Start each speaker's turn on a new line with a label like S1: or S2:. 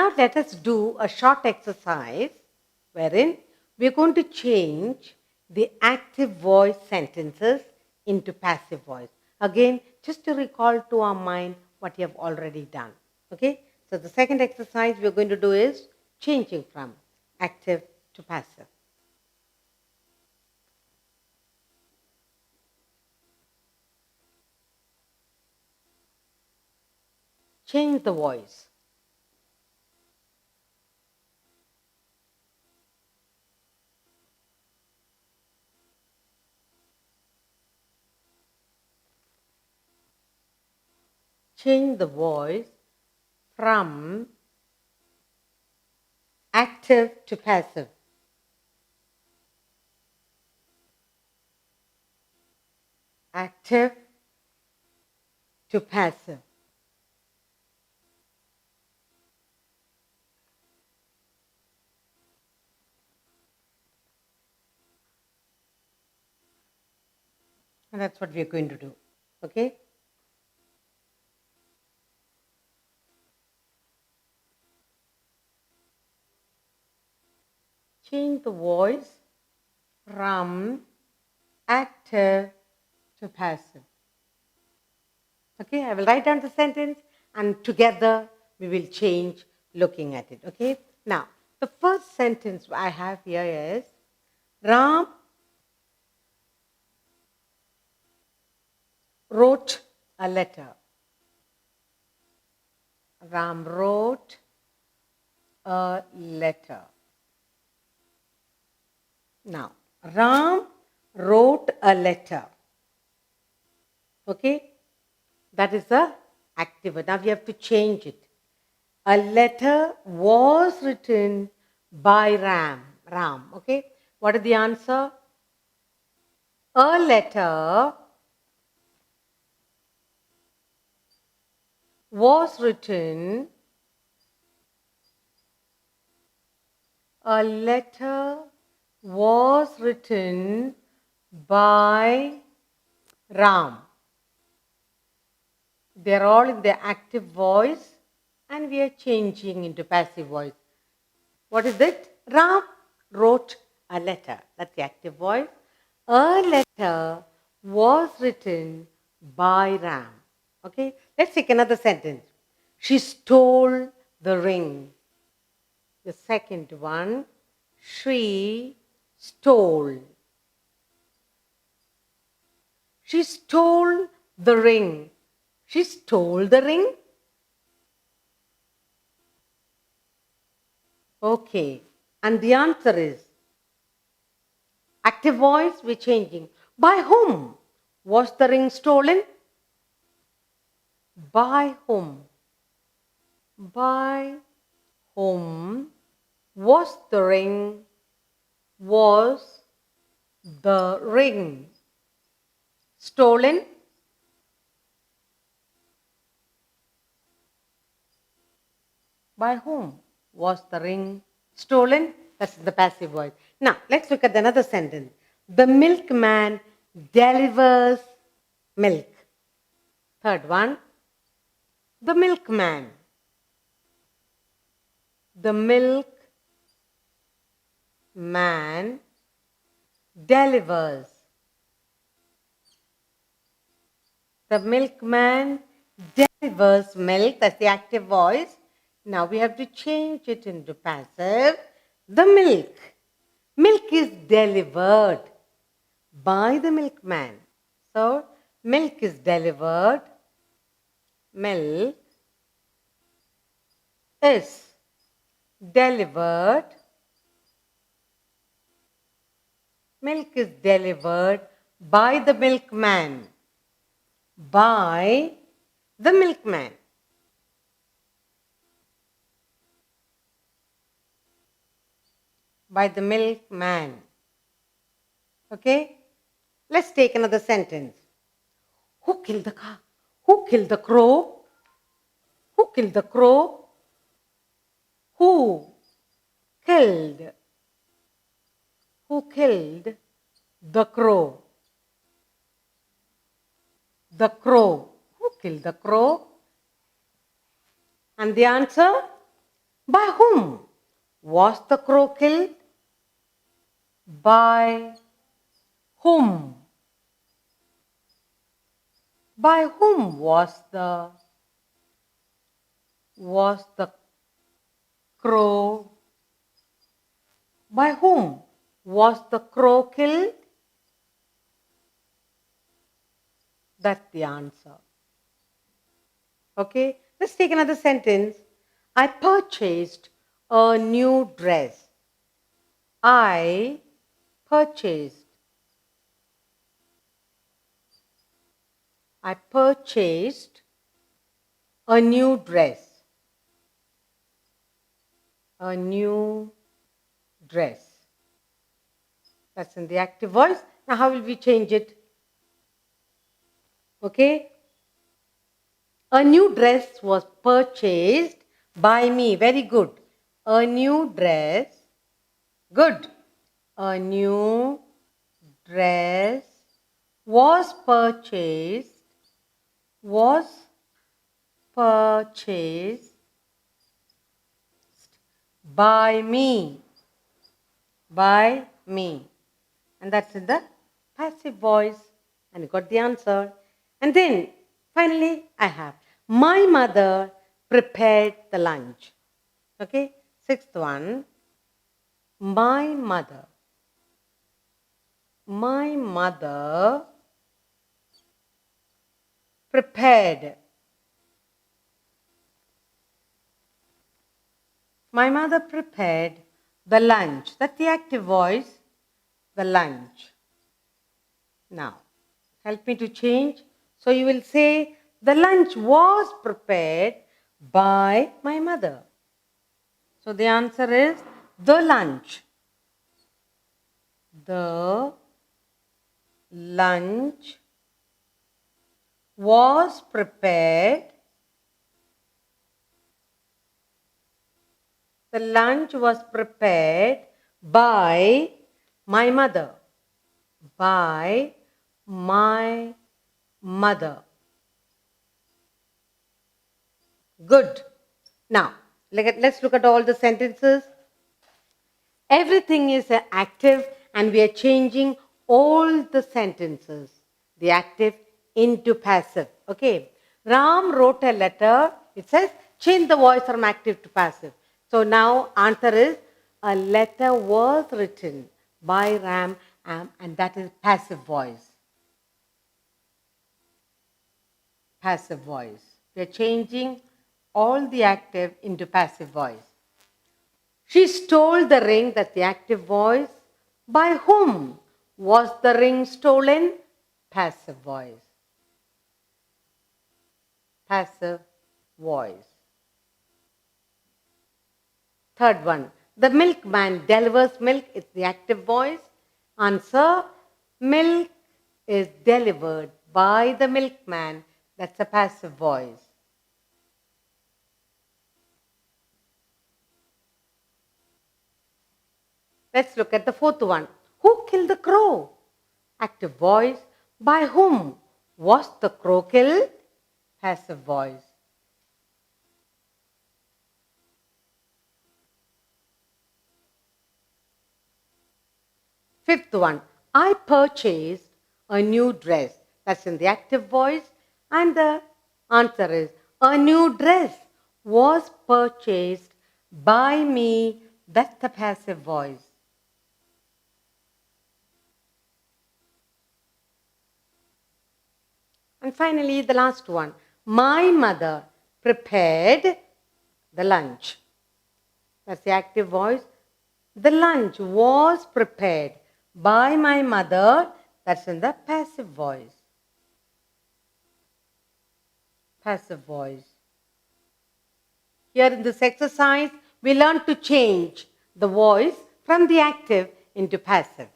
S1: Now let us do a short exercise wherein we are going to change the active voice sentences into passive voice. Again, just to recall to our mind what you have already done. Okay? So the second exercise we are going to do is changing from active to passive. Change the voice. Change the voice from active to passive. Active to passive. And that's what we are going to do. Okay? Change the voice from active to passive. Okay, I will write down the sentence and together we will change looking at it. Okay, now the first sentence I have here is Ram wrote a letter. Ram wrote a letter. Now, Ram wrote a letter. Okay, that is the active word. Now we have to change it. A letter was written by Ram. Okay, what is the answer? A letter was written. A letter was written by Ram. They are all in the active voice and we are changing into passive voice. What is it? Ram wrote a letter. That's the active voice. A letter was written by Ram. Okay, let's take another sentence. She stole the ring. The second one, she stole. She stole the ring. She stole the ring? Okay. And the answer is active voice, we're changing. By whom was the ring stolen? By whom? By whom was the ring? Was the ring stolen? By whom was the ring stolen? That's the passive voice. Now, let's look at another sentence. The milkman delivers milk. Third one, the milkman. The milkman delivers. The milkman delivers milk. That's the active voice. Now we have to change it into passive. The milk. Milk is delivered by the milkman. So, milk is delivered. Milk is delivered. Milk is delivered by the milkman. By the milkman. By the milkman. Okay? Let's take another sentence. Who killed the cow? Who killed the crow? Who killed the crow? Who killed? Who killed the crow? The crow. Who killed the crow? And the answer? By whom was the crow killed? By whom? By whom was the crow? By whom was the crow killed? That's the answer. Okay, let's take another sentence. I purchased a new dress. I purchased. I purchased a new dress. A new dress. That's in the active voice. Now, how will we change it? Okay. A new dress was purchased by me. Very good. A new dress. Good. A new dress was purchased. Was purchased by me. By me. And that's in the passive voice. And you got the answer. And then finally I have my mother prepared the lunch. Okay. Sixth one. My mother. My mother prepared. My mother prepared the lunch. That's the active voice. The lunch. Now, help me to change. So you will say, the lunch was prepared by my mother. So the answer is the lunch. The lunch was prepared. The lunch was prepared by my mother. By my mother. Good. Now, let's look at all the sentences. Everything is active and we are changing all the sentences, the active into passive. Okay. Ram wrote a letter. It says change the voice from active to passive. So now answer is a letter was written by Ram and that is passive voice. Passive voice. We are changing all the active into passive voice. She stole the ring, that's the active voice. By whom was the ring stolen? Passive voice. Passive voice. Third one, the milkman delivers milk, it's the active voice. Answer, milk is delivered by the milkman, that's a passive voice. Let's look at the fourth one. Who killed the crow? Active voice. By whom was the crow killed? Passive voice. Fifth one. I purchased a new dress. That's in the active voice. And the answer is a new dress was purchased by me. That's the passive voice. And finally, the last one. My mother prepared the lunch. That's the active voice. The lunch was prepared by my mother. That's in the passive voice. Passive voice. Here in this exercise, we learn to change the voice from the active into passive.